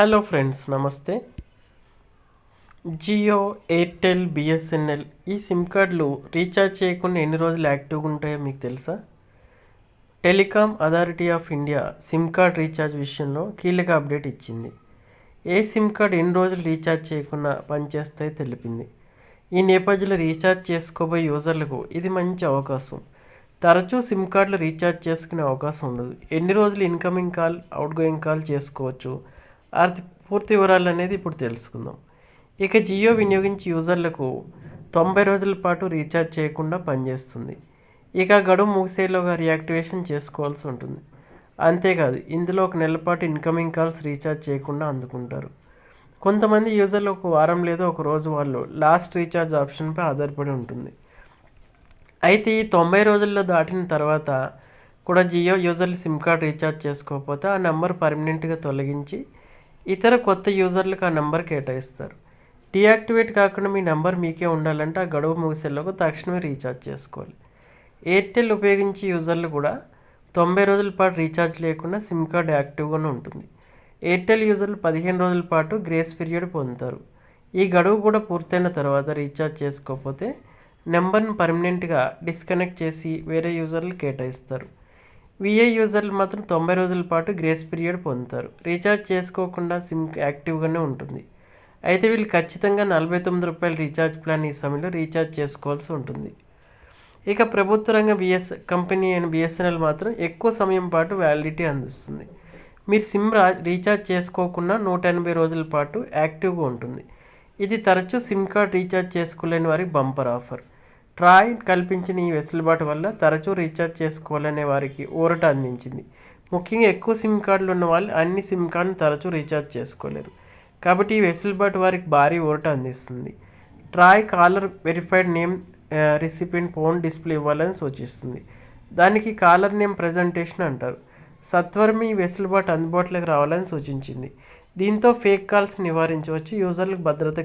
Hello friends, నమస్తే. Jio, Airtel, BSNL ఈ SIM కార్డులు రీఛార్జ్ చేయకుండా ఎన్ని రోజులు యాక్టివ్గా ఉంటాయో మీకు తెలుసా? Telecom authority of India SIM card recharge విషయంలో కీలక అప్డేట్ ఇచ్చింది. ఏ సిమ్ కార్డ్ ఎన్ని రోజులు రీఛార్జ్ చేయకుండా పనిచేస్తాయో తెలిపింది. ఈ నేపథ్యంలో రీఛార్జ్ చేసుకోబోయే యూజర్లకు ఇది మంచి అవకాశం. తరచూ సిమ్ కార్డులు రీఛార్జ్ చేసుకునే అవకాశం ఉండదు. ఎన్ని రోజులు incoming call, out going call చేసుకోవచ్చు, పూర్తి వివరాలు అనేది ఇప్పుడు తెలుసుకుందాం. ఇక జియో వినియోగించే యూజర్లకు 90 రోజుల పాటు రీఛార్జ్ చేయకుండా పనిచేస్తుంది. ఇక గడువు ముగిసేలోగా రీయాక్టివేషన్ చేసుకోవాల్సి ఉంటుంది. అంతేకాదు, ఇందులో 1 నెల పాటు ఇన్కమింగ్ కాల్స్ రీఛార్జ్ చేయకుండా అందుకుంటారు. కొంతమంది యూజర్లు 1 వారం లేదా 1 రోజు వాళ్ళు లాస్ట్ రీఛార్జ్ ఆప్షన్పై ఆధారపడి ఉంటుంది. అయితే ఈ 90 రోజుల్లో దాటిన తర్వాత కూడా జియో యూజర్లు సిమ్ కార్డ్ రీఛార్జ్ చేసుకోకపోతే ఆ నెంబర్ పర్మనెంట్గా తొలగించి ఇతర కొత్త యూజర్లకు ఆ నెంబర్ కేటాయిస్తారు. డీయాక్టివేట్ కాకుండా మీ నెంబర్ మీకే ఉండాలంటే ఆ గడువు ముగిసేలోగా తక్షణమే రీఛార్జ్ చేసుకోవాలి. ఎయిర్టెల్ ఉపయోగించే యూజర్లు కూడా 90 రోజుల పాటు రీఛార్జ్ లేకుండా సిమ్ కార్డ్ యాక్టివ్గానే ఉంటుంది. ఎయిర్టెల్ యూజర్లు 15 రోజుల పాటు గ్రేస్ పీరియడ్ పొందుతారు. ఈ గడువు కూడా పూర్తయిన తర్వాత రీఛార్జ్ చేసుకోకపోతే నెంబర్ను పర్మనెంట్గా డిస్కనెక్ట్ చేసి వేరే యూజర్లు కేటాయిస్తారు. విఐ యూజర్లు మాత్రం 90 రోజుల పాటు గ్రేస్ పీరియడ్ పొందుతారు. రీఛార్జ్ చేసుకోకుండా సిమ్ యాక్టివ్గానే ఉంటుంది. అయితే వీళ్ళు ఖచ్చితంగా ₹49 రీఛార్జ్ ప్లాన్ ఈ సమయంలో రీఛార్జ్ చేసుకోవాల్సి ఉంటుంది. ఇక ప్రభుత్వ రంగ కంపెనీ అయిన బిఎస్ఎన్ఎల్ మాత్రం ఎక్కువ సమయం పాటు వ్యాలిడిటీ అందిస్తుంది. మీరు సిమ్ రీఛార్జ్ చేసుకోకుండా 180 రోజుల పాటు యాక్టివ్గా ఉంటుంది. ఇది తరచూ సిమ్ కార్డ్ రీఛార్జ్ చేసుకోలేని వారికి బంపర్ ఆఫర్. ట్రాయ్ కల్పించిన ఈ వెసులుబాటు వల్ల తరచూ రీఛార్జ్ చేసుకోవాలనే వారికి ఊరట అందించింది. ముఖ్యంగా ఎక్కువ సిమ్ కార్డులు ఉన్న వాళ్ళు అన్ని సిమ్ కార్డును తరచూ రీఛార్జ్ చేసుకోలేరు. కాబట్టి ఈ వెసులుబాటు వారికి భారీ ఊరట అందిస్తుంది. TRAI caller verified name recipient phone display ఇవ్వాలని సూచిస్తుంది. దానికి కాలర్ నేమ్ ప్రజెంటేషన్ అంటారు. సత్వరమే ఈ వెసులుబాటు అందుబాటులోకి రావాలని సూచించింది. దీంతో ఫేక్ కాల్స్ నివారించవచ్చు, యూజర్లకు భద్రత